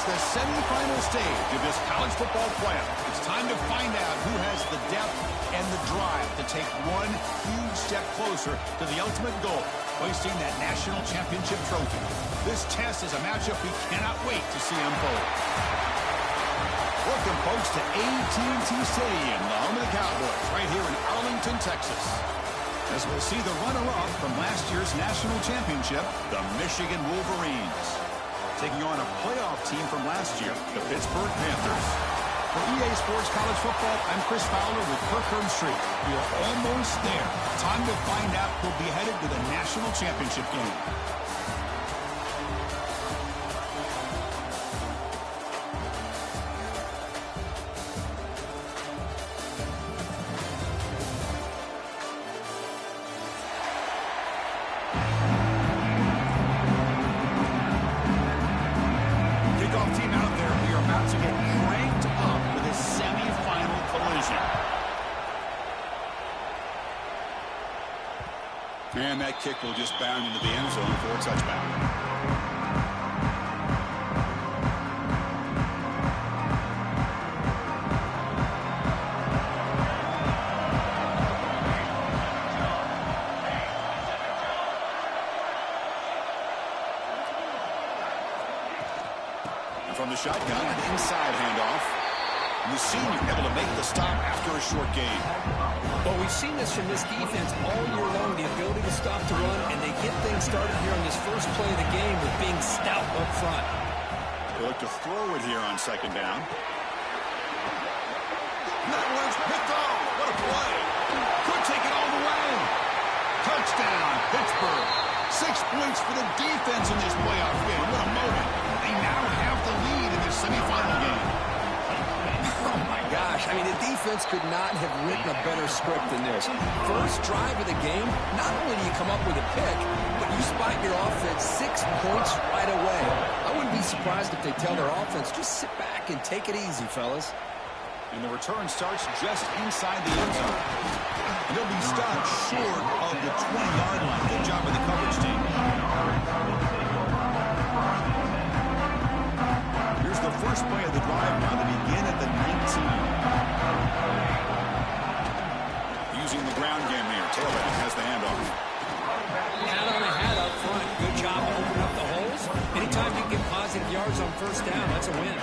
It's the semifinal stage of this college football playoff. It's time to find out who has the depth and the drive to take one huge step closer to the ultimate goal, hoisting that national championship trophy. This test is a matchup we cannot wait to see unfold. Welcome, folks, to AT&T Stadium, the home of the Cowboys, right here in Arlington, Texas. As we'll see the runner-up from last year's national championship, the Michigan Wolverines, taking on a playoff team from last year, the Pittsburgh Panthers. For EA Sports College Football, I'm Chris Fowler with Kirk Herbstreit. We are almost there. Time to find out who'll be headed to the national championship game. And that kick will just bound into the end zone for a touchback. And from the shotgun, an inside handoff. And the senior able to make the stop after a short gain. Well, we've seen this from this defense all year long, the ability to stop the run, and they get things started here on this first play of the game with being stout up front. They look to throw it here on second down. That one's picked off. What a play. Could take it all the way. Touchdown, Pittsburgh. 6 points for the defense in this playoff game. What a moment. They now have the lead in this semifinal game. Oh, my gosh. I mean, the defense could not have written a better script than this. First drive of the game, not only do you come up with a pick, but you spot your offense 6 points right away. I wouldn't be surprised if they tell their offense, just sit back and take it easy, fellas. And the return starts just inside the end zone. And they'll be stopped short of the 20-yard line. Good job by the coverage team. Here's the first play of the drive now to begin at the 19. Using the ground game here. Tailback has the handoff. Hat on a hat up front. Good job opening up the holes. Anytime you get positive yards on first down, that's a win.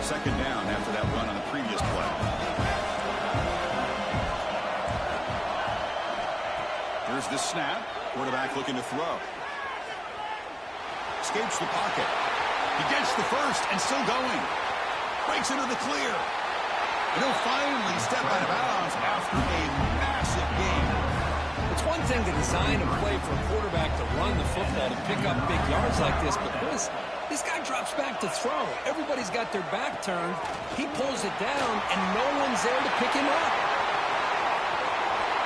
Second down after that run on the previous play. Here's the snap. Quarterback looking to throw. Escapes the pocket. He gets the first and still going. Breaks into the clear. And he'll finally step out of bounds after a massive game. It's one thing to design a play for a quarterback to run the football, to pick up big yards like this, but this guy drops back to throw. Everybody's got their back turned. He pulls it down, and no one's there to pick him up.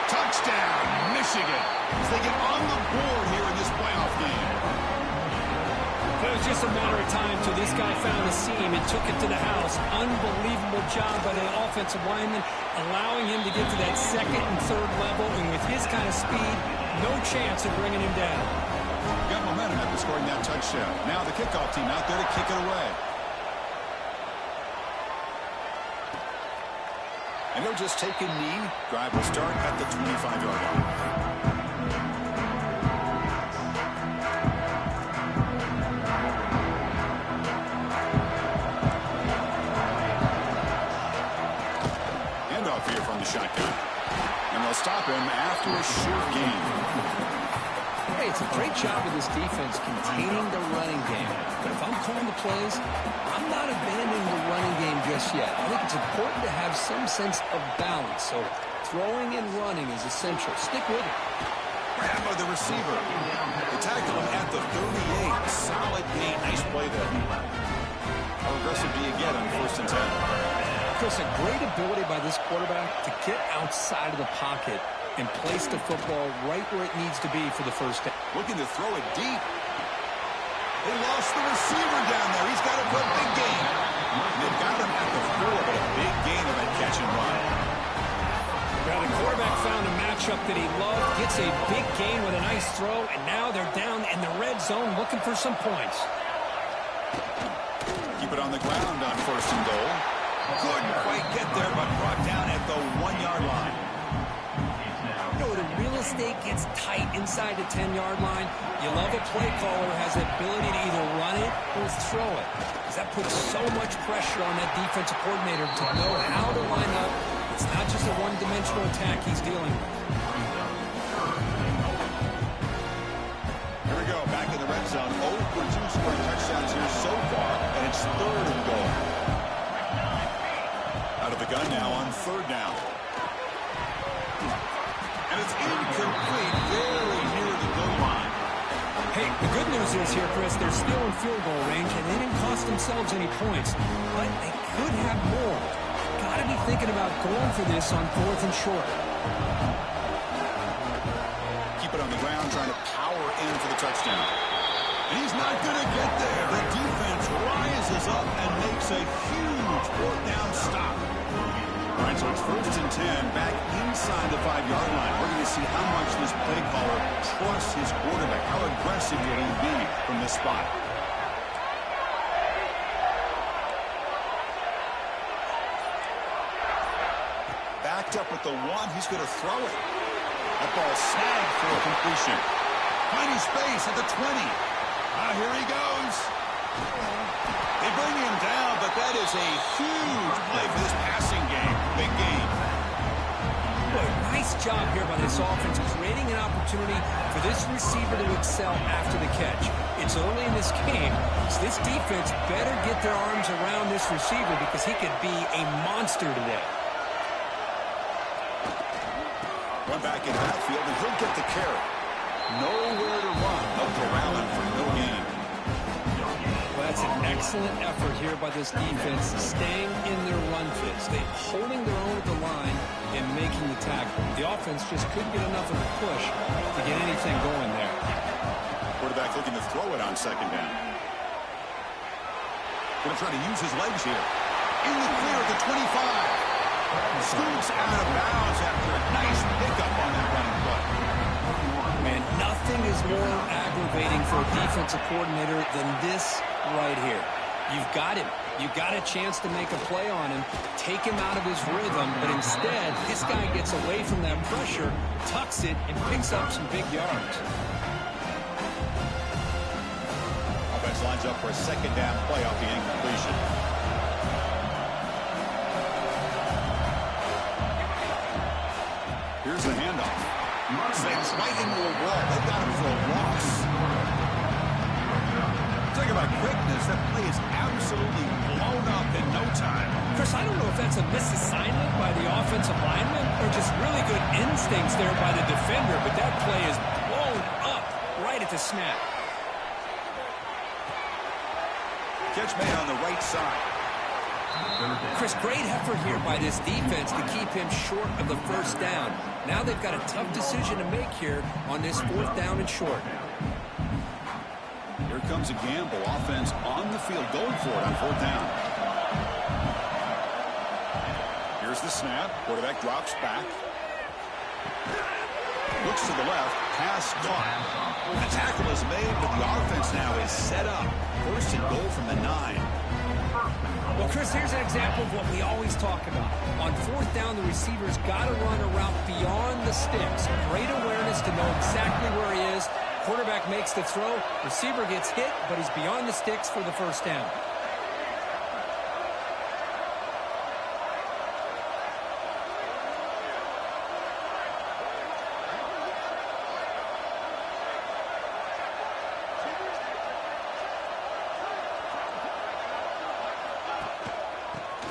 Touchdown, Michigan, as they get on the board here in this playoff game. It was just a matter of time till this guy found the seam and took it to the house. Unbelievable job by the offensive lineman, allowing him to get to that second and third level, and with his kind of speed, no chance of bringing him down. Got momentum after scoring that touchdown. Now the kickoff team out there to kick it away. And they'll just take a knee. Drive will start at the 25-yard line. Handoff here from the shotgun. And they'll stop him after a short gain. Hey, it's a great job of this defense containing the running game. But if I'm calling the plays, I'm not abandoning the running game just yet. I think it's important to have some sense of balance. So throwing and running is essential. Stick with it. Grab by the receiver. They tackle him at the 38. Solid gain. Nice play there. How aggressive do you get on first and 10? Chris, a great ability by this quarterback to get outside of the pocket and place the football right where it needs to be for the first down. Looking to throw it deep. They lost the receiver down there. He's got it for a big gain. They've got him at the 4, but a big gain of that catch and run. Well, the quarterback found a matchup that he loved, gets a big gain with a nice throw, and now they're down in the red zone looking for some points. Keep it on the ground on 1st and goal. Couldn't quite get there, but brought down at the 1-yard line. You know, the real estate gets tight inside the 10-yard line. You love a play caller who has the ability to either run it or throw it, because that puts so much pressure on that defensive coordinator to know how to line up. It's not just a one-dimensional attack he's dealing with. Here we go, back in the red zone. 0 for 2 scoring touchdowns here so far, and it's 3rd and goal. Out of the gun now on 3rd down. And it's incomplete, very near the goal line. Hey, the good news is here, Chris, they're still in field goal range, and they didn't cost themselves any points. But they could have more. Got to be thinking about going for this on 4th and short. Keep it on the ground, trying to power in for the touchdown. And he's not going to get there. The defense rises up and makes a huge 4th down stop. All right, so it's 1st and 10, back inside the 5-yard line. We're going to see how much this play caller trusts his quarterback. How aggressive will he be from this spot? Backed up with the 1, he's going to throw it. That ball snagged for a completion. Finding space at the 20. Here he goes. They bring him down, but that is a huge play for this passing game. Big game. Boy, nice job here by this offense, creating an opportunity for this receiver to excel after the catch. It's early in this game, so this defense better get their arms around this receiver because he could be a monster today. Run back in backfield, and he'll get the carry. Nowhere to run. No corralling for no gain. Well, that's an excellent effort here by this defense, staying in their run fits. They're holding their own at the line and making the tackle. The offense just couldn't get enough of a push to get anything going there. Quarterback looking to throw it on 2nd down. Going to try to use his legs here. In the clear at the 25. Scoots out of bounds after a nice pickup on that running play. Man, nothing is more aggravating for a defensive coordinator than this right here. You've got him. You've got a chance to make a play on him, take him out of his rhythm, but instead, this guy gets away from that pressure, tucks it, and picks up some big yards. Offense lines up for a 2nd down play off the incompletion. Here's the handoff. Sends right into a wall. They've got him for a loss. Talk about quickness. That play is absolutely blown up in no time. Chris, I don't know if that's a misassignment by the offensive lineman or just really good instincts there by the defender, but that play is blown up right at the snap. Catch made on the right side. Chris, great effort here by this defense to keep him short of the 1st down. Now they've got a tough decision to make here on this 4th down and short. Here comes a gamble. Offense on the field going for it on 4th down. Here's the snap. Quarterback drops back. Looks to the left. Pass caught. The tackle is made, but the offense now is set up. 1st and goal from the 9. Well, Chris, here's an example of what we always talk about. On 4th down, the receiver's got to run a route beyond the sticks. Great awareness to know exactly where he is. Quarterback makes the throw. Receiver gets hit, but he's beyond the sticks for the 1st down.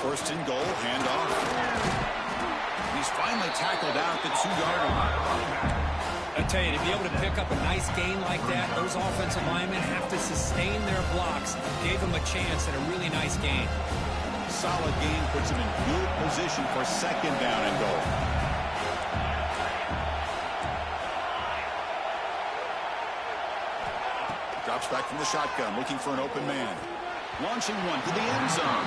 First and goal, handoff. He's finally tackled out at the 2-yard line. I tell you, to be able to pick up a nice gain like that, those offensive linemen have to sustain their blocks. Gave them a chance at a really nice gain. Solid gain puts him in good position for 2nd down and goal. Drops back from the shotgun, looking for an open man. Launching one to the end zone.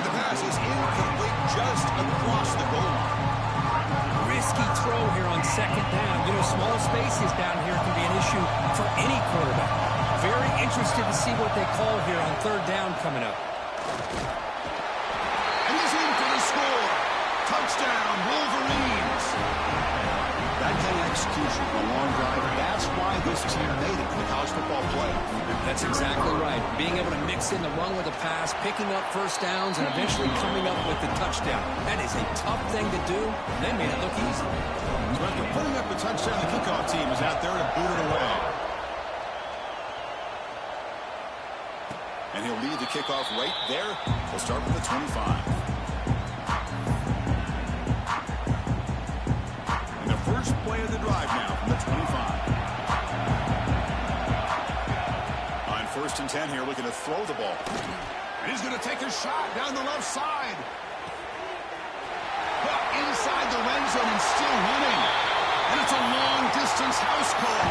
The pass is incomplete just across the goal line. Risky throw here spaces down here can be an issue for any quarterback. Very interested to see what they call here on third down coming up. And he's in for the score. Touchdown, Wolverines. That kind of execution, a long drive, that's why this team made it to the college football playoff. That's exactly right. Being able to mix in the run with the pass, picking up first downs, and eventually coming up with the touchdown. That is a tough thing to do. They made it look easy. So after putting up the touchdown, the kickoff team is out there to boot it away. And he'll lead the kickoff right there. He'll start with the 25. And the first play of the drive now from the 25. On 1st and 10 here, looking to throw the ball. And he's going to take a shot down the left side. But inside the red zone and still running. And it's a long-distance house call.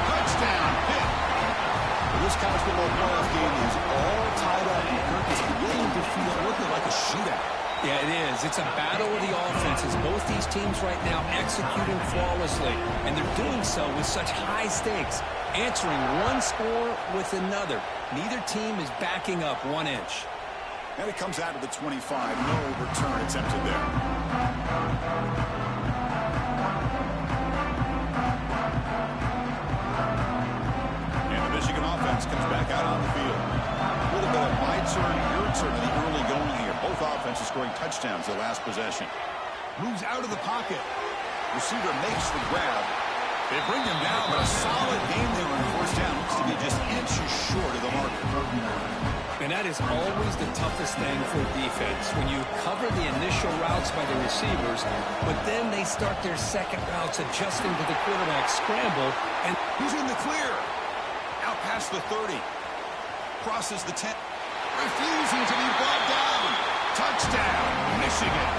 Touchdown, Pitt. This college football playoff game is all tied up. And Kirk is beginning to feel looking like a shootout. Yeah, it is. It's a battle of the offenses. Both these teams right now executing flawlessly. And they're doing so with such high stakes. Answering one score with another. Neither team is backing up 1 inch. And it comes out of the 25. No return attempted there. And the Michigan offense comes back out on the field. A little bit of my turn, your turn in the early going here. Both offenses scoring touchdowns their last possession. Moves out of the pocket. Receiver makes the grab. They bring him down, but a solid game there on 4th down. Looks to be just inches short of the mark. And that is always the toughest thing for defense, when you cover the initial routes by the receivers, but then they start their second routes adjusting to the quarterback scramble. And he's in the clear. Out past the 30. Crosses the 10. Refusing to be brought down. Touchdown, Michigan.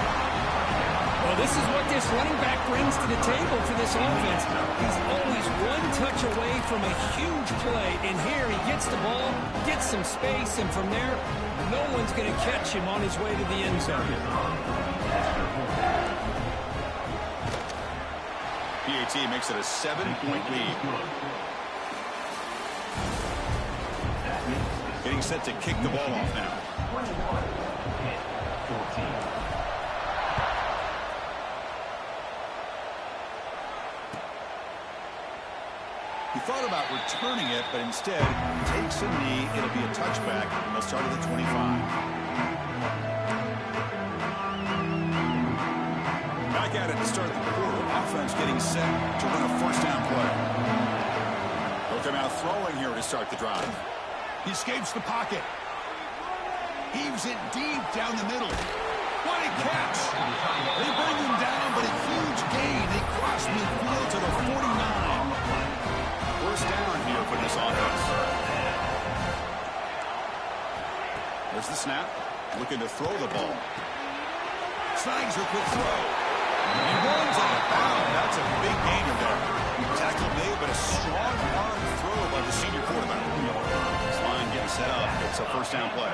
Well, this is what this running back brings to the table for this offense. He's always one touch away from a huge play. And here he gets the ball, gets some space, and from there, no one's going to catch him on his way to the end zone. PAT makes it a 7-point lead. Getting set to kick the ball off now. He thought about returning it, but instead takes a knee. It'll be a touchback, and they'll start at the 25. Back at it to start the quarter. Offense getting set to run a 1st down play. They'll come out throwing here to start the drive. He escapes the pocket. Heaves it deep down the middle. What a catch! They bring him down, but a huge gain. They cross midfield to the 49. 1st down here for this offense. There's the snap. Looking to throw the ball. Snags a quick throw. He runs out of bounds. That's a big gainer there. Tackle made, but a strong arm throw by the senior quarterback. This line getting set up. It's a 1st down play.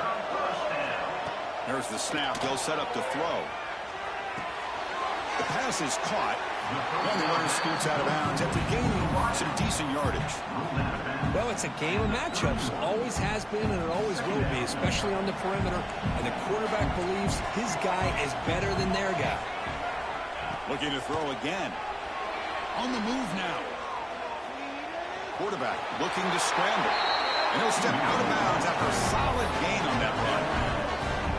There's the snap. They'll set up to throw. The pass is caught. And the runner scoots out of bounds after gaining some decent yardage. Well, it's a game of matchups. Always has been and it always will be, especially on the perimeter. And the quarterback believes his guy is better than their guy. Looking to throw again. On the move now. Quarterback looking to scramble. And he'll step out of bounds after a solid gain on that run.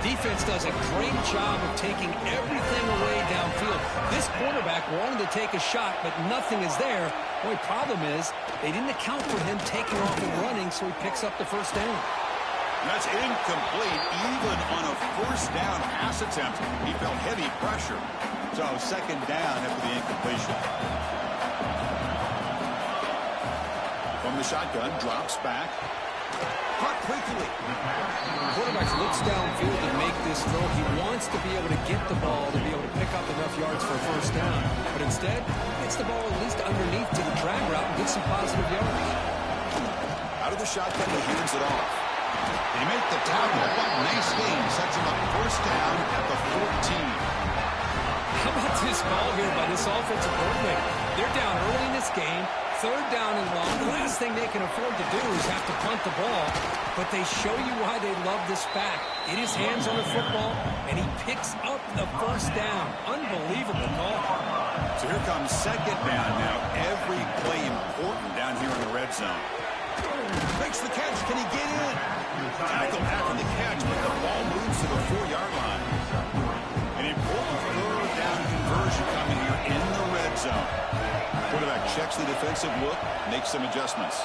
Defense does a great job of taking everything away downfield. This quarterback wanted to take a shot, but nothing is there. The only problem is they didn't account for him taking off and running, so he picks up the 1st down. That's incomplete. Even on a 1st down pass attempt, he felt heavy pressure. So 2nd down after the incompletion. From the shotgun, drops back. Caught quickly. Quarterback looks downfield to make this throw. He wants to be able to get the ball to be able to pick up enough yards for a 1st down. But instead, gets the ball at least underneath to the drag route and gets some positive yards. Out of the shotgun, he hands it off. They make the tackle. Nice game. Sets him up 1st down at the 14. How about this ball here by this offensive coordinator. They're down early in this game, third down and long. The last thing they can afford to do is have to punt the ball, but they show you why they love this back. Get his hands on the football, and he picks up the first down. Unbelievable call. So here comes second down now. Every play important down here in the red zone. Makes the catch. Can he get in? Tackle after the catch, but the ball moves to the 4-yard line. An important third down conversion coming here in the red zone. Quarterback checks the defensive look, makes some adjustments.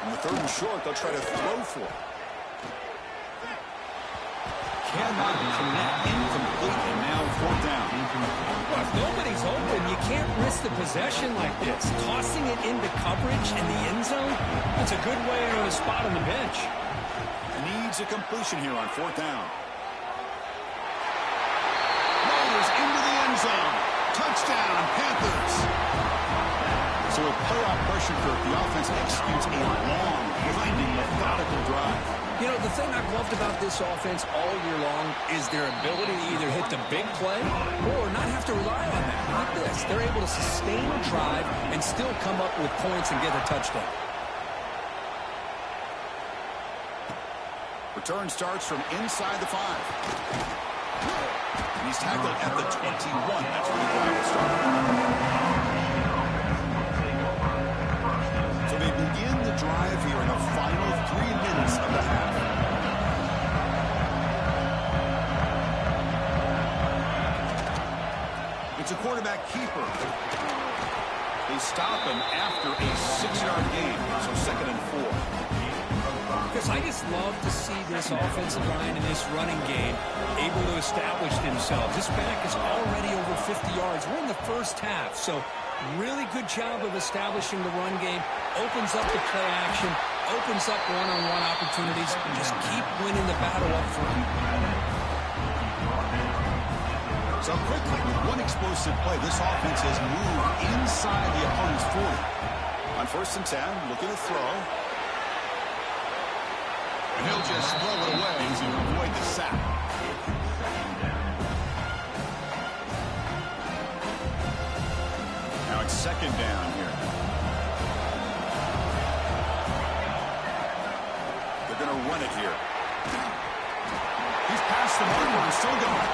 On the third and short, they'll try to throw for it. Cannot connect, incomplete, and now fourth down. Well, if nobody's open, you can't risk the possession like this. Tossing it into coverage in the end zone, that's a good way to earn a spot on the bench. Needs a completion here on fourth down. Rolls into the end zone. Touchdown, Panthers. So with playoff pressure curve, the offense executes a long, grinding, methodical drive. You know, the thing I've loved about this offense all year long is their ability to either hit the big play or not have to rely on that. Like this. They're able to sustain a drive and still come up with points and get a touchdown. Return starts from inside the 5. And he's tackled at the 21. That's where the drive will start. So they begin the drive here in the final 3 minutes of the half. It's a quarterback keeper. They stop him after a 6-yard gain, so second and 4. Because I just love to see this offensive line and this running game able to establish themselves. This back is already over 50 yards. We're in the first half, so really good job of establishing the run game. Opens up the play action, opens up one-on-one opportunities. Just keep winning the battle up front. So quickly, with one explosive play, this offense has moved inside the opponent's 40. On first and 10, looking to throw. And he'll just throw it away to avoid the sack. Now it's second down here. They're going to run it here. He's past the mark, but they're still going.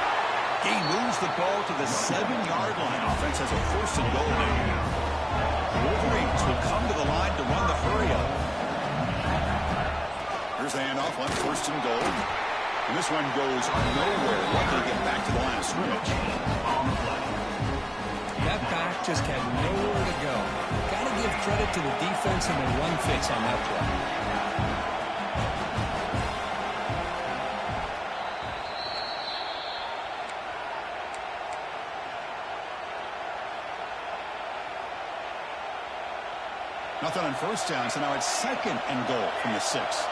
He moves the ball to the 7-yard line. Offense has a first and goal now. The Wolverines will come to the line to run the hurry-up. Here's the handoff on first and goal. And this one goes nowhere. Lucky to get back to the line of scrimmage. That back just had nowhere to go. Got to give credit to the defense and the run fits on that play. Nothing on first down, so now it's second and goal from the 6.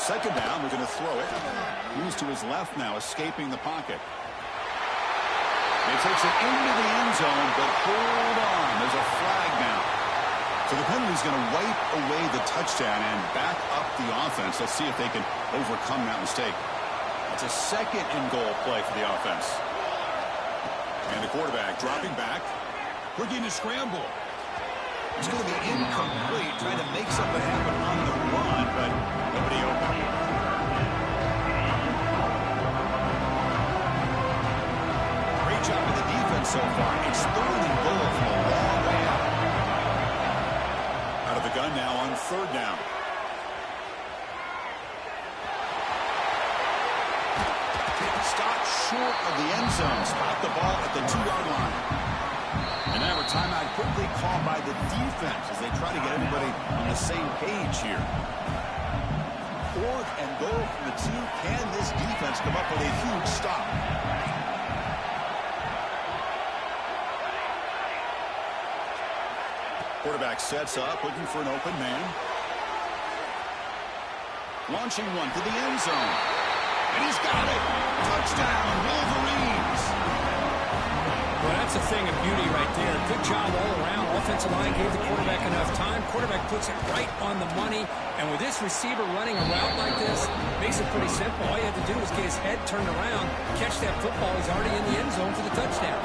Second down, we're going to throw it. Moves to his left now, escaping the pocket. He takes it into the end zone, but hold on. There's a flag now. So the penalty's going to wipe away the touchdown and back up the offense. Let's see if they can overcome that mistake. It's a second and goal play for the offense. And the quarterback dropping back, looking to scramble. It's going to be incomplete, trying to make something happen on the run, but nobody open. Great job of the defense so far. It's third and goal from a long way out. Out of the gun now on third down. Stop short of the end zone. Spot the ball at the 2-yard line. And now a timeout quickly called by the defense as they try to get everybody on the same page here. Fourth and goal from the 2. Can this defense come up with a huge stop? Quarterback sets up, looking for an open man. Launching one to the end zone. And he's got it. Touchdown, Wolverines. Well, that's a thing of beauty right there. Good job all around. All offensive line gave the quarterback enough time. Quarterback puts it right on the money. And with this receiver running a route like this, makes it pretty simple. All you have to do is get his head turned around, catch that football. He's already in the end zone for the touchdown.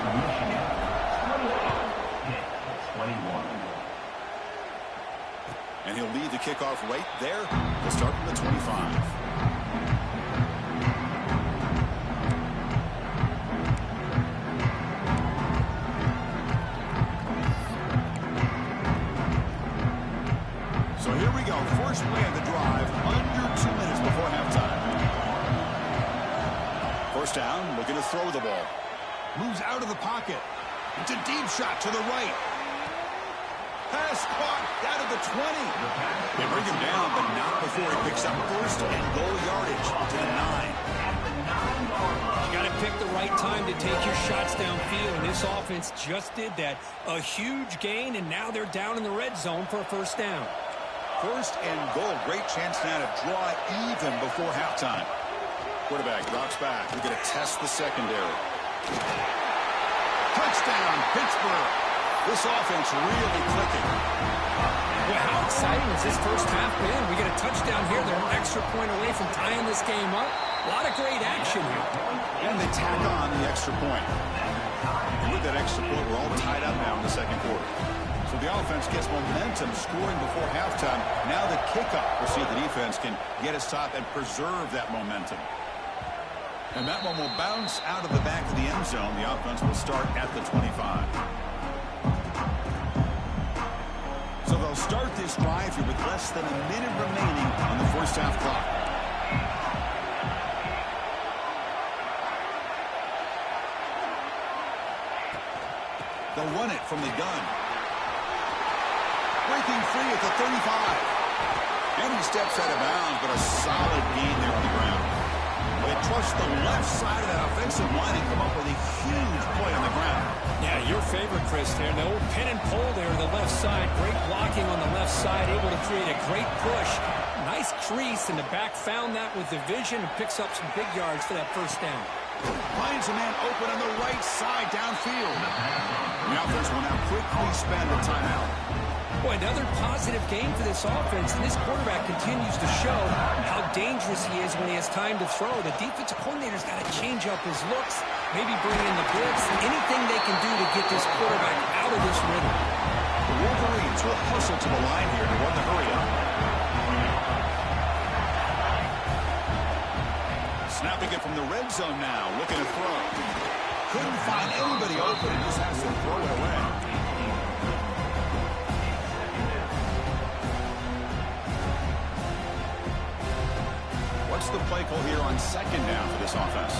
And he'll lead the kickoff right there. We'll start from the 25. So here we go. First play of the drive, under 2 minutes before halftime. First down, looking to throw the ball. Moves out of the pocket. It's a deep shot to the right. Pass caught down to the 20. They bring him down, but not before he picks up first and goal yardage to the 9. You got to pick the right time to take your shots downfield, and this offense just did that. A huge gain, and now they're down in the red zone for a first down. First and goal. Great chance now to draw even before halftime. Quarterback drops back. We're going to test the secondary. Touchdown, Pittsburgh. This offense really clicking. Well, how exciting has this first half been? We get a touchdown here. They're an extra point away from tying this game up. A lot of great action here. And they tack on the extra point. And with that extra point, we're all tied up now in the second quarter. So the offense gets momentum scoring before halftime. Now the kickoff. We'll see if the defense can get a stop and preserve that momentum. And that one will bounce out of the back of the end zone. The offense will start at the 25. So they'll start this drive here with less than a minute remaining on the first half clock. They'll run it from the gun. Breaking free at the 35. And he steps out of bounds, but a solid gain there on the ground. They trust the left side of that offensive line and come up with a huge play on the ground. Yeah, your favorite, Chris, there. The old pin and pull there on the left side. Great blocking on the left side, able to create a great push. Nice crease, and the back found that with the vision and picks up some big yards for that first down. Finds a man open on the right side downfield. The offense will now quickly spend a timeout. Boy, another positive game for this offense, and this quarterback continues to show how dangerous he is when he has time to throw. The defensive coordinator's got to change up his looks, maybe bring in the blitz, anything they can do to get this quarterback out of this rhythm. The Wolverines will hustle to the line here to run the hurry up. Snapping it from the red zone now, looking to throw. Couldn't find anybody open and just has to throw it away. What's the play call here on second down for this offense?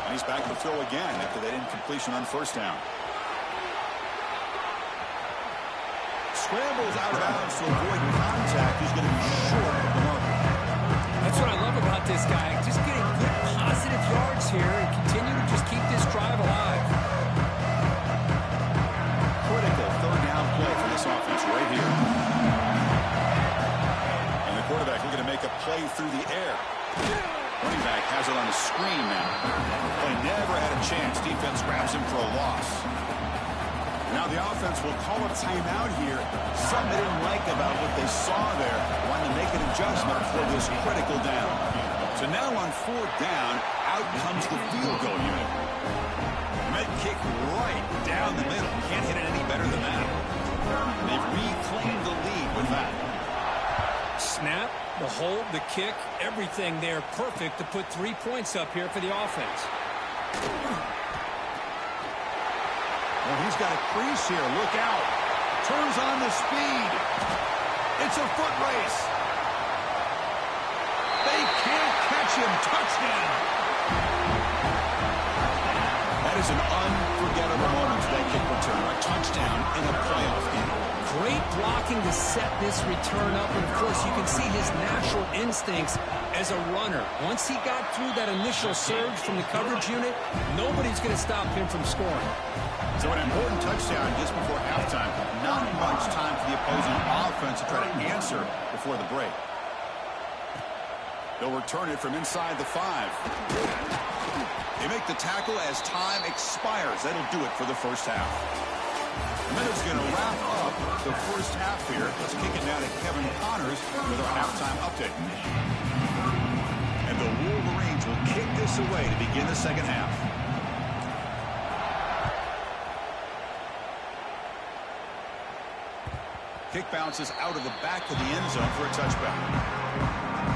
And he's back to throw again after that incompletion on first down. Scrambles out of bounds to avoid contact. He's going to be short of the marker. That's what I love about this guy. Just getting good positive yards here and continue to just keep this drive alive. Critical third down play for this offense right here. And the quarterback looking to make a play through the air. Running back has it on the screen now. Play never had a chance. Defense grabs him for a loss. Now the offense will call a timeout here. Something they didn't like about what they saw there. Wanting to make an adjustment for this critical down. So now on fourth down, out comes the field goal unit. Med kick right down the middle. Can't hit it any better than that. They've reclaimed the lead with that. Snap, the hold, the kick, everything there perfect to put 3 points up here for the offense. Well, he's got a crease here. Look out. Turns on the speed. It's a foot race. They can't catch him. Touchdown. That is an unforgettable moment for that kick return. A touchdown in a playoff game. Great blocking to set this return up, and of course you can see his natural instincts as a runner. Once he got through that initial surge from the coverage unit, nobody's going to stop him from scoring. So an important touchdown just before halftime. Not much time for the opposing offense to try to answer before the break. They'll return it from inside the 5. They make the tackle as time expires. That'll do it for the first half. And then it's going to wrap up the first half here. Let's kick it now to Kevin Connors with our halftime update. And the Wolverines will kick this away to begin the second half. Kick bounces out of the back of the end zone for a touchback.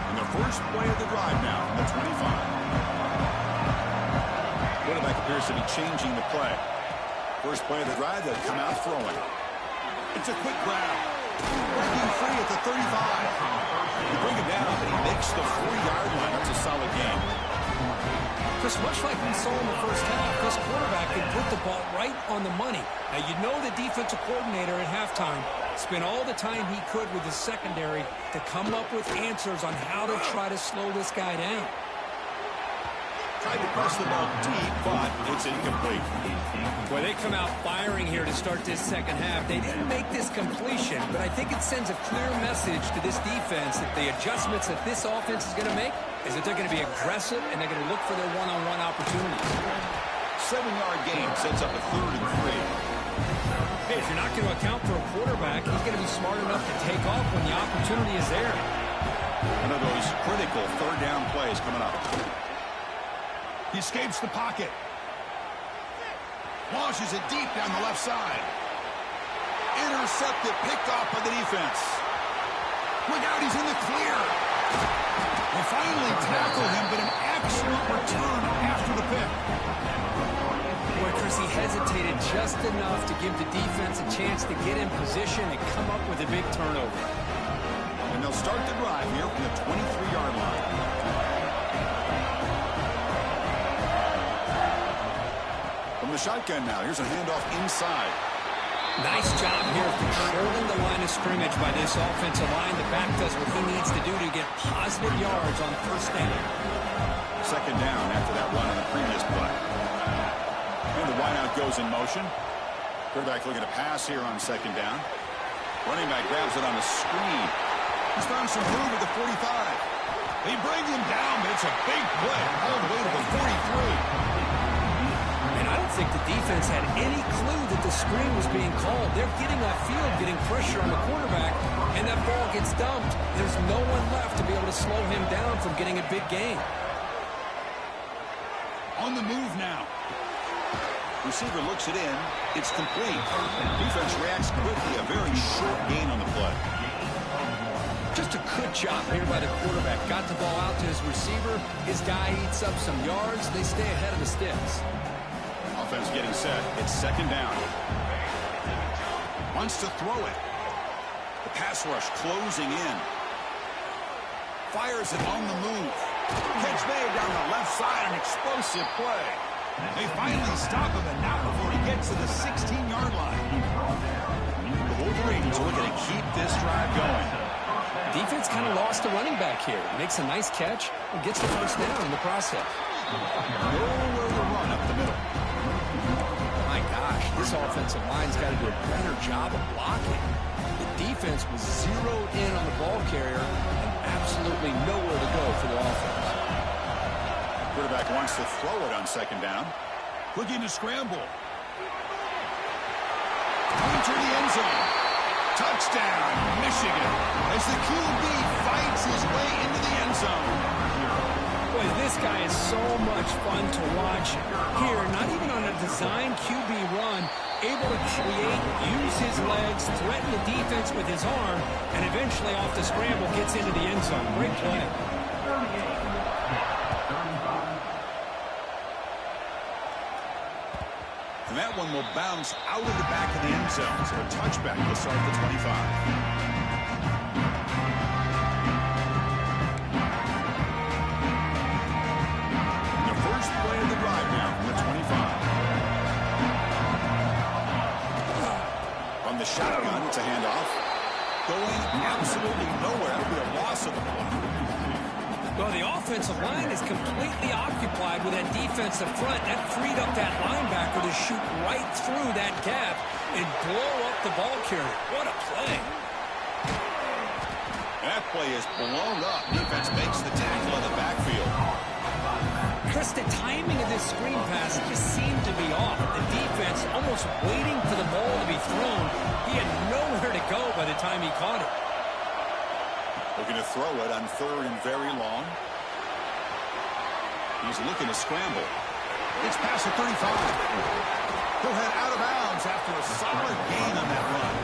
And the first play of the drive now from the 25. Quarterback appears to be changing the play. First play of the drive, they'll come out throwing. It's a quick grab. Breaking free at the 35. They bring it down, and he makes the 40-yard line. That's a solid game. Chris, much like we saw in the first half, this quarterback can put the ball right on the money. Now, you know the defensive coordinator at halftime spent all the time he could with his secondary to come up with answers on how to try to slow this guy down. Tried to press the ball deep, but it's incomplete. Well, they come out firing here to start this second half. They didn't make this completion, but I think it sends a clear message to this defense that the adjustments that this offense is going to make is that they're going to be aggressive and they're going to look for their one-on-one opportunities. 7-yard gain sets up a 3rd and 3. Hey, if you're not going to account for a quarterback, he's going to be smart enough to take off when the opportunity is there. One of those critical 3rd down plays coming up. He escapes the pocket. Launches it deep down the left side. Intercepted, picked off by the defense. Look out, he's in the clear. They finally tackle him, but an excellent return after the pick. Boy, Chris, he hesitated just enough to give the defense a chance to get in position and come up with a big turnover. And they'll start the drive here from the 23-yard line. From the shotgun now, here's a handoff inside. Nice job here controlling the line of scrimmage by this offensive line. The back does what he needs to do to get positive yards on first down. Second down after that run on the previous play. And the wideout goes in motion. Quarterback looking to pass here on second down. Running back grabs it on the screen. He's found some room at the 45. They bring him down, but it's a big play all the way to the 43. I don't think the defense had any clue that the screen was being called. They're getting that field, getting pressure on the quarterback, and that ball gets dumped. There's no one left to be able to slow him down from getting a big gain. On the move now. Receiver looks it in. It's complete. Defense reacts quickly. A very short gain on the play. Just a good job here by the quarterback. Got the ball out to his receiver. His guy eats up some yards. They stay ahead of the sticks. Offense getting set. It's second down. Wants to throw it. The pass rush closing in. Fires it on the move. Catch made down the left side. An explosive play. They finally stop him, and not before he gets to the 16-yard line. The Wolverines are looking to keep this drive going. Defense kind of lost the running back here. Makes a nice catch and gets the first down in the process. Nowhere to run up the middle. My gosh, this offensive line's got to do a better job of blocking. The defense was zeroed in on the ball carrier and absolutely nowhere to go for the offense. Quarterback wants to throw it on second down. Looking to scramble. Into the end zone. Touchdown, Michigan, as the QB fights his way into the end zone. Boy, this guy is so much fun to watch here. Not even on a design QB run, able to create, use his legs, threaten the defense with his arm, and eventually off the scramble gets into the end zone. Great play. And that one will bounce out of the back of the end zone. So a touchback will start the 25. And the first play of the drive now from the 25. From the shotgun, it's a handoff. Going absolutely nowhere. It'll be a loss of the play. Well, the offensive line is completely occupied with that defensive front. That freed up that linebacker to shoot right through that gap and blow up the ball carrier. What a play. That play is blown up. Defense makes the tackle in the backfield. Chris, the timing of this screen pass just seemed to be off. The defense almost waiting for the ball to be thrown. He had nowhere to go by the time he caught it. Looking to throw it on 3rd and very long. He's looking to scramble. It's past the 35. He'll head out of bounds after a solid gain on that run.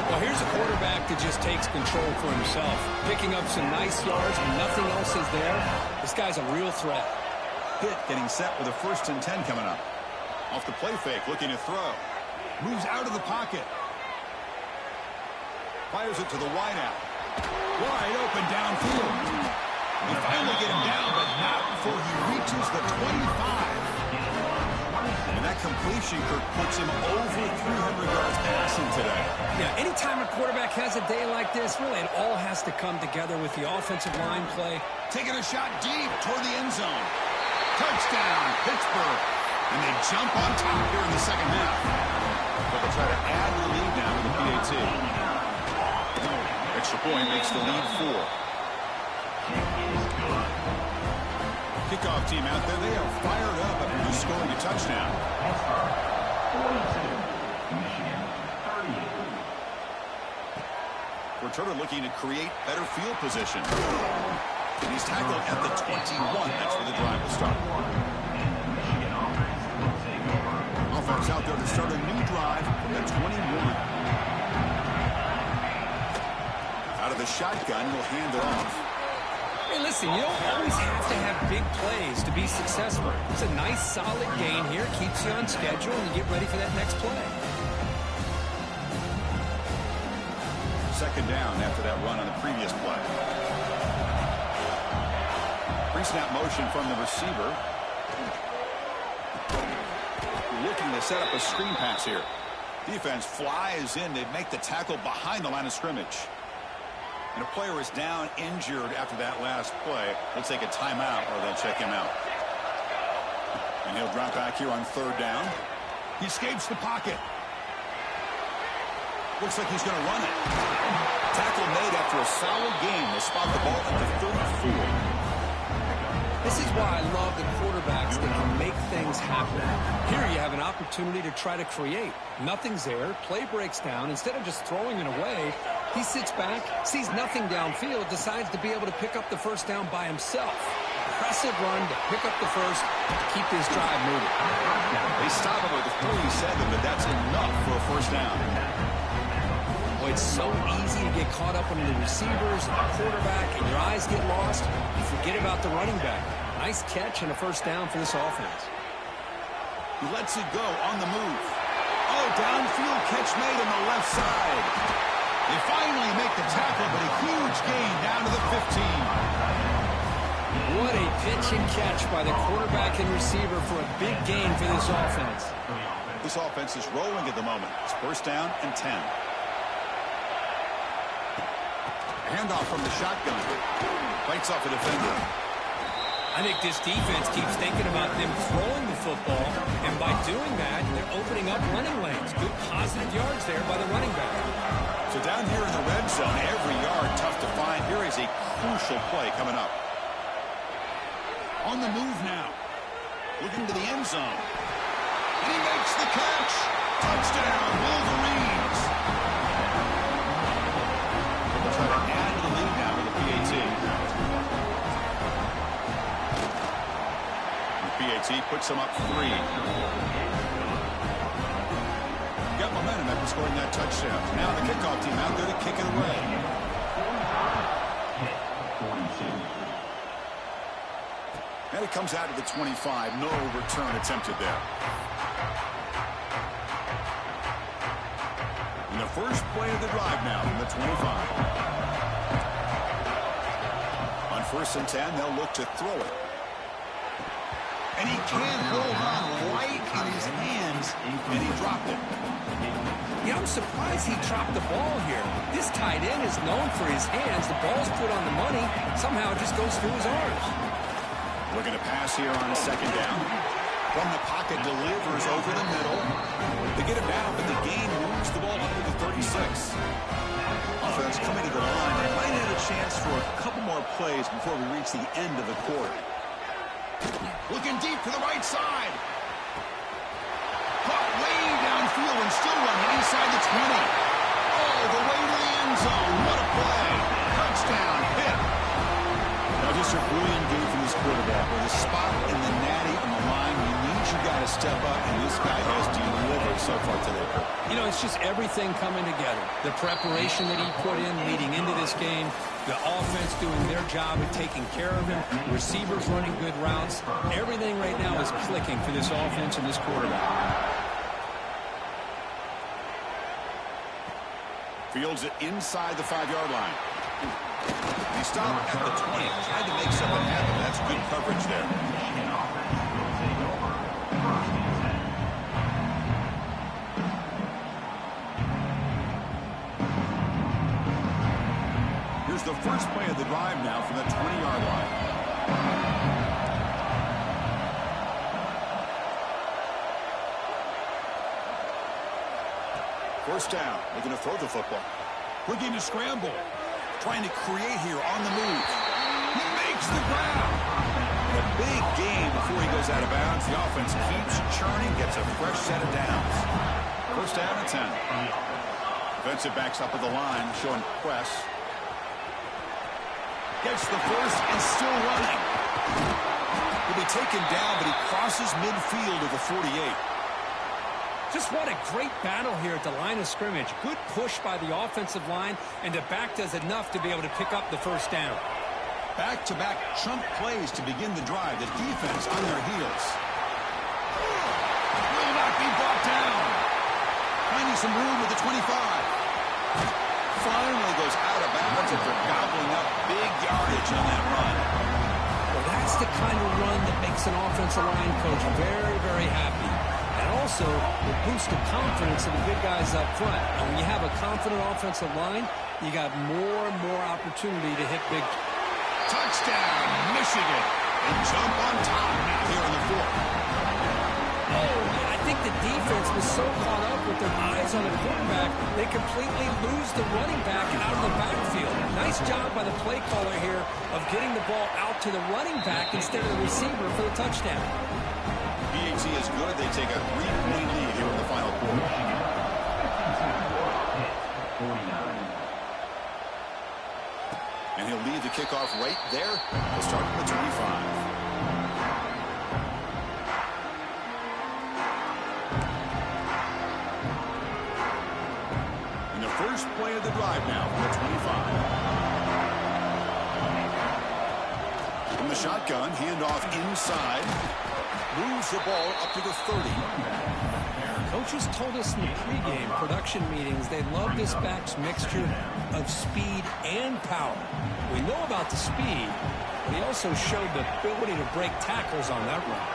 Well, here's a quarterback that just takes control for himself, picking up some nice yards when nothing else is there. This guy's a real threat. Pitt getting set with a 1st and 10 coming up. Off the play fake, looking to throw. Moves out of the pocket. Fires it to the wideout. Wide open downfield. They finally get him down, but not before he reaches the 25. And that completion, Kirk, puts him over 300 yards passing today. Yeah, anytime a quarterback has a day like this, really it all has to come together with the offensive line play. Taking a shot deep toward the end zone. Touchdown, Pittsburgh. And they jump on top here in the second half. But they'll try to add the lead now with the PAT. Extra point makes the lead 4. Kickoff team out there, they are fired up after just scoring a touchdown. Returner looking to create better field position. And he's tackled at the 21. That's where the drive will start. Offense out there to start a new drive from the 21. Out of the shotgun, he'll hand it off. Hey, listen, you don't always have to have big plays to be successful. It's a nice, solid gain here. Keeps you on schedule, and you get ready for that next play. Second down after that run on the previous play. Pre-snap motion from the receiver. Looking to set up a screen pass here. Defense flies in. They make the tackle behind the line of scrimmage. And a player is down injured after that last play. They'll take a timeout or they'll check him out. And he'll drop back here on 3rd down. He escapes the pocket. Looks like he's going to run it. Tackle made after a solid game. They spot the ball at the 34. This is why I love the quarterbacks that can make things happen. Here you have an opportunity to try to create. Nothing's there. Play breaks down. Instead of just throwing it away, he sits back, sees nothing downfield, decides to be able to pick up the 1st down by himself. Impressive run to pick up the 1st to keep this drive moving. They stop him at the 37, but that's enough for a 1st down. Well, it's so easy to get caught up under the receivers and the quarterback, and your eyes get lost. You forget about the running back. Nice catch and a 1st down for this offense. He lets it go on the move. Oh, downfield catch made on the left side. They finally make the tackle, but a huge gain down to the 15. What a pitch and catch by the quarterback and receiver for a big gain for this offense. This offense is rolling at the moment. It's 1st down and 10. Handoff from the shotgun. Fights off a defender. I think this defense keeps thinking about them throwing the football, and by doing that, they're opening up running lanes. Good positive yards there by the running back. So down here in the red zone, every yard tough to find. Here is a crucial play coming up. On the move now. Looking to the end zone. And he makes the catch. Touchdown, Wolverines. They'll try to add to the lead now with the PAT. The PAT puts them up 3. Got momentum after scoring that touchdown. Now the kickoff team out there to kick it away. And it comes out to the 25. No return attempted there. And the first play of the drive now from the 25. On 1st and 10, they'll look to throw it. And he can't hold on right in his hands, and he dropped it. Yeah, I'm surprised he dropped the ball here. This tight end is known for his hands. The ball's put on the money. Somehow it just goes through his arms. Looking to pass here on 2nd down. From the pocket, delivers over the middle. They get it down, but the gain moves the ball up to the 36. Offense coming to the line. They might end more plays before we reach the end of the quarter. Looking deep to the right side. Caught way downfield and still running inside the 20. All the way to the end zone. What a play. Touchdown. Hit. Now just a brilliant game from this quarterback. With a spot in the natty on the line, you need your guy to step up, and this guy has delivered so far today. You know, it's just everything coming together. The preparation that he put in leading into this game, the offense doing their job of taking care of him, receivers running good routes. Everything right now is clicking for this offense and this quarterback. Fields it inside the 5-yard line. He stopped at the 20. Tried to make something happen. That's good coverage there. Here's the first play of the drive now from the 20-yard line. First down. Looking to throw the football. Looking to scramble. Trying to create here on the move. He makes the grab. A big gain before he goes out of bounds. The offense keeps churning, gets a fresh set of downs. First down and 10. Defensive backs up at the line, showing press. Gets the first and still running. He'll be taken down, but he crosses midfield to the 48. Just what a great battle here at the line of scrimmage. Good push by the offensive line, and the back does enough to be able to pick up the first down. Back-to-back chunk plays to begin the drive. The defense on their heels. Will not be brought down. Finding some room with the 25. Finally goes out of bounds after gobbling up big yardage on that run. Well, that's the kind of run that makes an offensive line coach very, very happy. And also will boost the confidence of the big guys up front. And when you have a confident offensive line, you got more and more opportunity to hit big. Touchdown, Michigan. They jump on top now here in the fourth. Oh, man, I think the defense was so caught up with their eyes on the quarterback, they completely lose the running back out of the backfield. Nice job by the play caller here of getting the ball out to the running back instead of the receiver for the touchdown. PAT is good. They take a 3-point lead here in the final quarter. And he'll leave the kickoff right there. He'll start from the 25. And the first play of the drive now from the 25. From the shotgun, handoff inside. Moves the ball up to the 30. Coaches told us in the pregame production meetings they love this back's mixture of speed and power. We know about the speed, but he also showed the ability to break tackles on that run.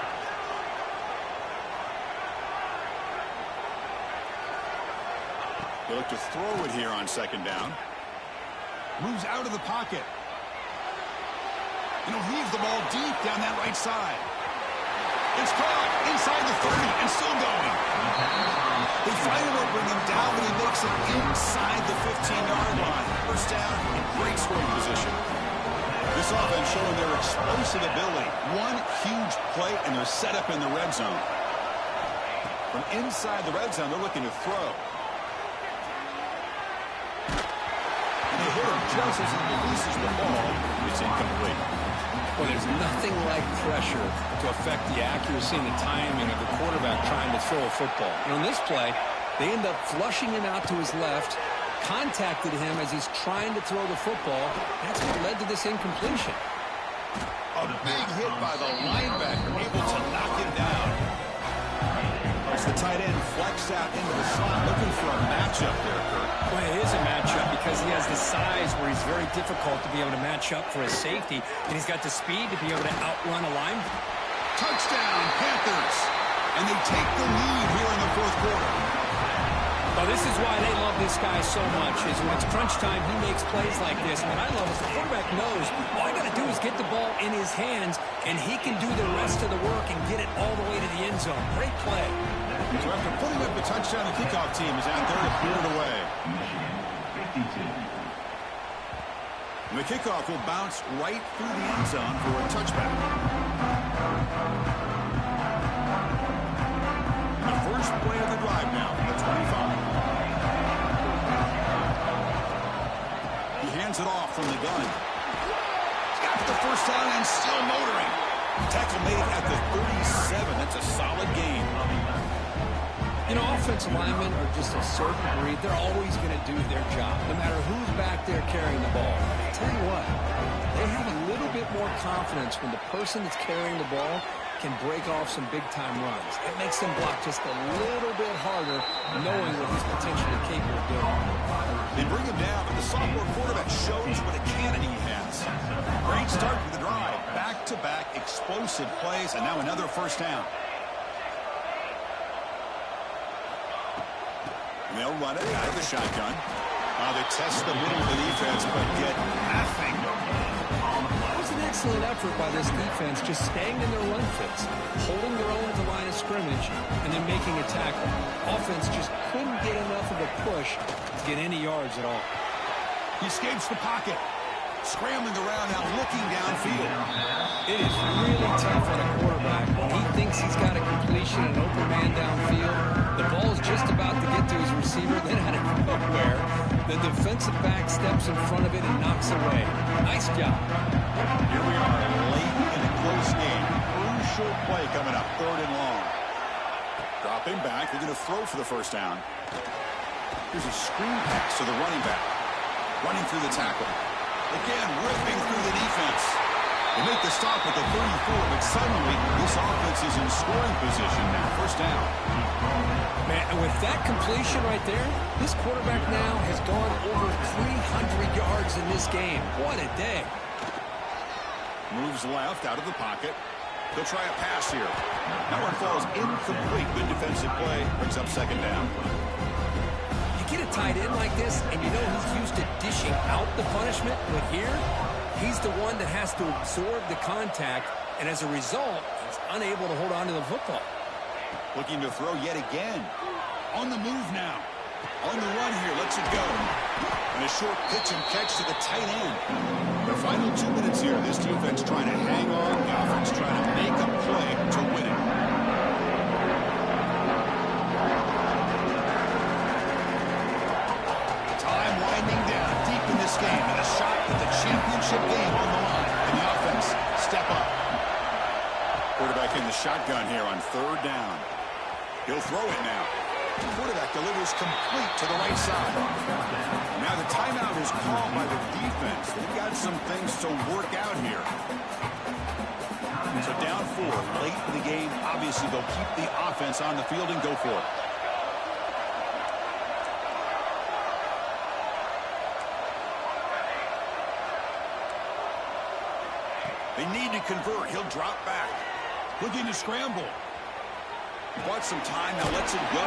They look to throw it here on second down. Moves out of the pocket. And he'll heave the ball deep down that right side. It's caught inside the 30 and still going. They finally will bring him down, but he makes it inside the 15-yard line. First down, great scoring position. This offense showing their explosive ability. One huge play, and they're set up in the red zone. From inside the red zone, they're looking to throw. And they hit him just as he releases the ball. It's incomplete. Well, there's nothing like pressure to affect the accuracy and the timing of the quarterback trying to throw a football. And on this play, they end up flushing him out to his left, contacted him as he's trying to throw the football. That's what led to this incompletion. A big hit by the linebacker, able to knock him down. As the tight end flex out into the slot, looking for a matchup there, Kurt. Well, it is a matchup because he has the size where he's very difficult to be able to match up for his safety, and he's got the speed to be able to outrun a linebacker. Touchdown, Panthers. And they take the lead here in the fourth quarter. Well, this is why they love this guy so much, is when it's crunch time, he makes plays like this. And what I love is the quarterback knows all I got to do is get the ball in his hands, and he can do the rest of the work and get it all the way to the end zone. Great play. So after putting up the touchdown, the kickoff team is out there to clear it away. The kickoff will bounce right through the end zone for a touchback. The first play of the drive now from the 25. He hands it off from the gun. He's got the first down and still motoring. Tackle made at the 37. That's a solid gain. You know, offensive linemen are just a certain breed. They're always going to do their job, no matter who's back there carrying the ball. I tell you what, they have a little bit more confidence when the person that's carrying the ball can break off some big-time runs. It makes them block just a little bit harder, knowing what he's potentially capable of doing. They bring him down, but the sophomore quarterback shows what a cannon he has. Great start to the drive. Back-to-back explosive plays, and now another first down. They'll run it out of the shotgun. They test the middle of the defense, but get nothing. It was an excellent effort by this defense, just staying in their run fits, holding their own at the line of scrimmage, and then making a tackle. Offense just couldn't get enough of a push to get any yards at all. He escapes the pocket. Scrambling around now, looking downfield. It is really tough on a quarterback when he thinks he's got a completion, an open man downfield. The ball is just about to get to his receiver, then out of nowhere, the defensive back steps in front of it and knocks away. Nice job. Here we are, late in a close game. Crucial play coming up, 3rd and long. Dropping back, they're going to throw for the first down. Here's a screen pass to the running back. Running through the tackle. Again, ripping through the defense. They make the stop at the 34, but suddenly this offense is in scoring position now. First down. Man, and with that completion right there, this quarterback now has gone over 300 yards in this game. What a day. Moves left out of the pocket. They'll try a pass here. That one falls incomplete. Good defensive play. Brings up second down. Get a tight end like this, and you know he's used to dishing out the punishment, but here, he's the one that has to absorb the contact, and as a result, he's unable to hold on to the football. Looking to throw yet again. On the move now. On the run here, lets it go. And a short pitch and catch to the tight end. The final 2 minutes here, this defense trying to hang on, the offense trying to make a play to win it. Game and a shot at the championship game on the line. And the offense step up. Quarterback in the shotgun here on 3rd down. He'll throw it now. The quarterback delivers complete to the right side. Now the timeout is called by the defense. They've got some things to work out here. So down 4 late in the game. Obviously they'll keep the offense on the field and go for it. They need to convert. He'll drop back. Looking to scramble. Bought some time. Now lets it go.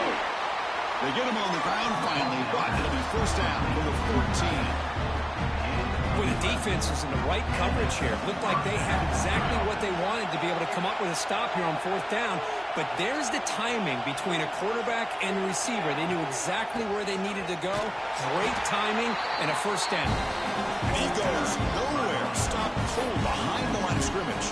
They get him on the ground finally, but it'll be first down for the 14. Boy, the defense is in the right coverage here. Looked like they had exactly what they wanted to be able to come up with a stop here on 4th down. But there's the timing between a quarterback and the receiver. They knew exactly where they needed to go. Great timing and a first down. And he goes nowhere. Stop cold behind the line of scrimmage.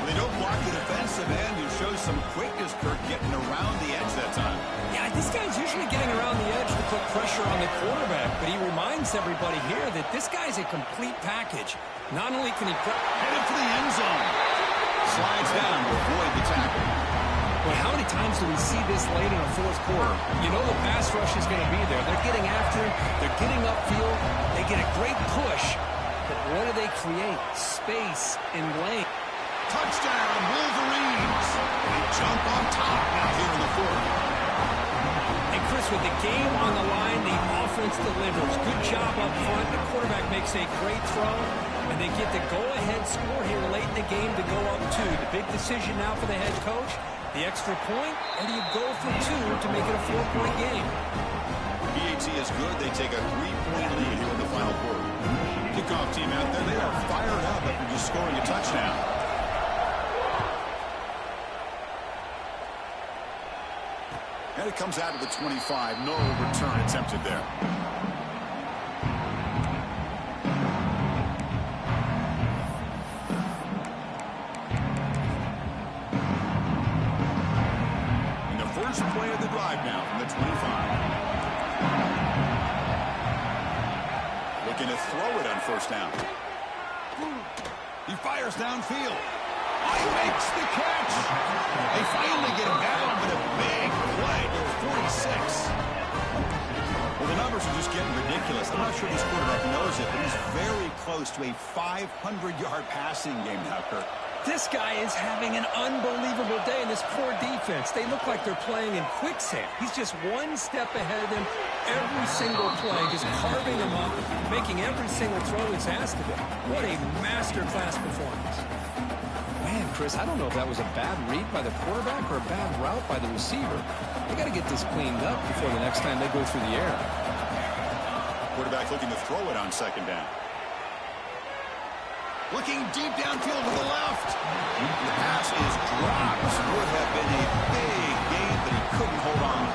They don't block the defensive end. You show some quickness, Kirk, getting around the edge that time. Yeah, this guy's usually getting around the edge to put pressure on the quarterback, but he reminds everybody here that this guy's a complete package. Not only can he headed for the end zone. Slides down to avoid the tackle. Well, how many times do we see this late in a 4th quarter? You know the pass rush is going to be there. They're getting after him. They're getting upfield. They get a great push. But what do they create? Space and lane. Touchdown, Wolverines. They jump on top now here in the 4th. And Chris, with the game on the line, the offense delivers. Good job up front. The quarterback makes a great throw. And they get the go-ahead score here late in the game to go up 2. The big decision now for the head coach, the extra point, or do you go for 2 to make it a 4-point game? PAT is good. They take a 3-point lead here in the final quarter. Kickoff team out there, they are fired up after just scoring a touchdown. And it comes out of the 25. No return attempted there. Looking to throw it on first down. He fires downfield. He makes the catch. They finally get him down, but a big play to 46. Well, the numbers are just getting ridiculous. I'm not sure this quarterback knows it, but he's very close to a 500-yard passing game now, Kirk. This guy is having an unbelievable day in this poor defense. They look like they're playing in quicksand. He's just one step ahead of them every single play, just carving them up, making every single throw that's asked of him. What a masterclass performance. Man, Chris, I don't know if that was a bad read by the quarterback or a bad route by the receiver. They got to get this cleaned up before the next time they go through the air. Quarterback looking to throw it on second down. Looking deep downfield to the left. The pass is dropped. Would have been a big gain, but he couldn't hold on.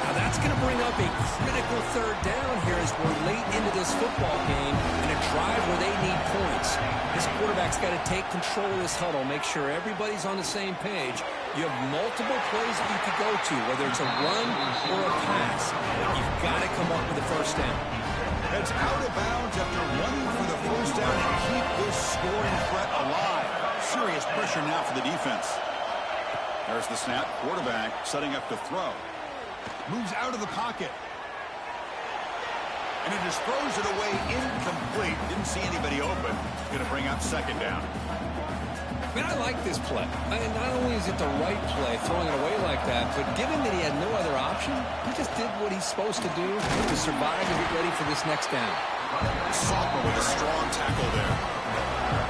Now that's going to bring up a critical third down here as we're late into this football game in a drive where they need points. This quarterback's got to take control of this huddle, make sure everybody's on the same page. You have multiple plays that you could go to, whether it's a run or a pass. You've got to come up with a first down. Heads out of bounds after running for the first down and keep this scoring threat alive. Serious pressure now for the defense. There's the snap. Quarterback setting up to throw. Moves out of the pocket. And he just throws it away incomplete. Didn't see anybody open. Going to bring up second down. Man, I like this play. Not only is it the right play, throwing it away like that, but given that he had no other option, he just did what he's supposed to do to survive and get ready for this next down. Salter with a strong tackle there.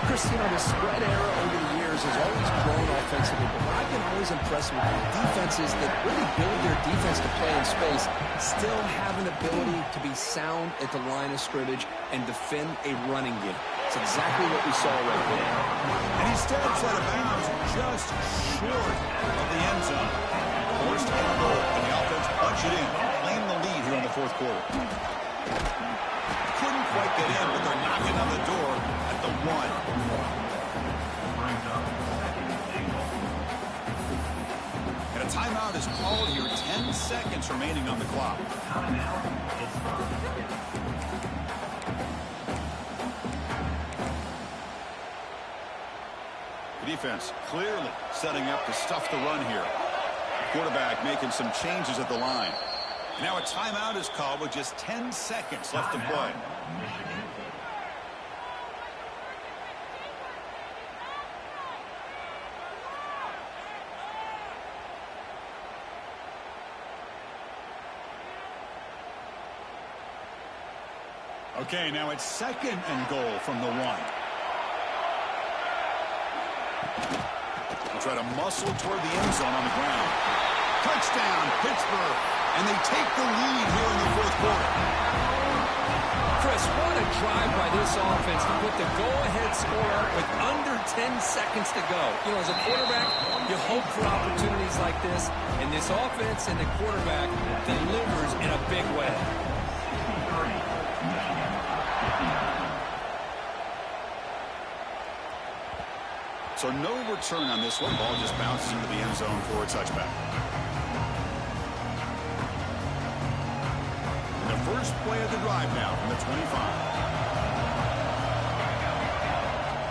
Chris, you know, the spread era over the years has always grown offensively, but what I've been always impressed with defenses that really build their defense to play in space still have an ability to be sound at the line of scrimmage and defend a running game. It's exactly what we saw right there. And he steps out of bounds just short of the end zone. Forced and goal, and the offense punch it in, claim the lead here in the fourth quarter. Couldn't quite get in, but they're knocking on the door at the 1. And a timeout is called here. 10 seconds remaining on the clock. The defense clearly setting up to stuff the run here. Quarterback making some changes at the line. Now a timeout is called with just 10 seconds left to play. Okay, now it's second and goal from the 1. They'll try to muscle toward the end zone on the ground. Touchdown, Pittsburgh. And they take the lead here in the fourth quarter. Chris, what a drive by this offense to put the go-ahead score up with under 10 seconds to go. You know, as a quarterback, you hope for opportunities like this, and this offense and the quarterback delivers in a big way. So no return on this one. Ball just bounces into the end zone for a touchback. And the first play of the drive now from the 25.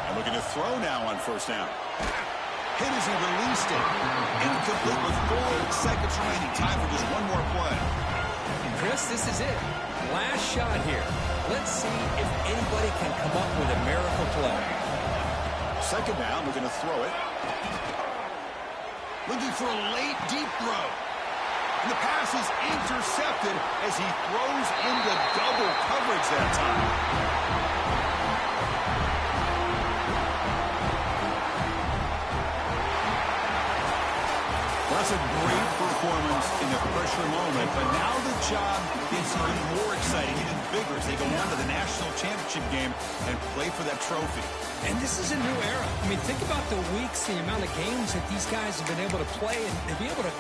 And looking to throw now on first down. Hit as he released it. Incomplete with 4 seconds remaining. Time for just one more play. Chris, this is it. Last shot here. Let's see if anybody can come up with a miracle play. Second down, looking to throw it. Looking for a late, deep throw. And the pass is intercepted as he throws into double coverage that time. That's a great performance in the pressure moment, but now the job gets even more exciting, even bigger as they go on to the national championship game and play for that trophy. And this is a new era. I mean, think about the weeks, the amount of games that these guys have been able to play and be able to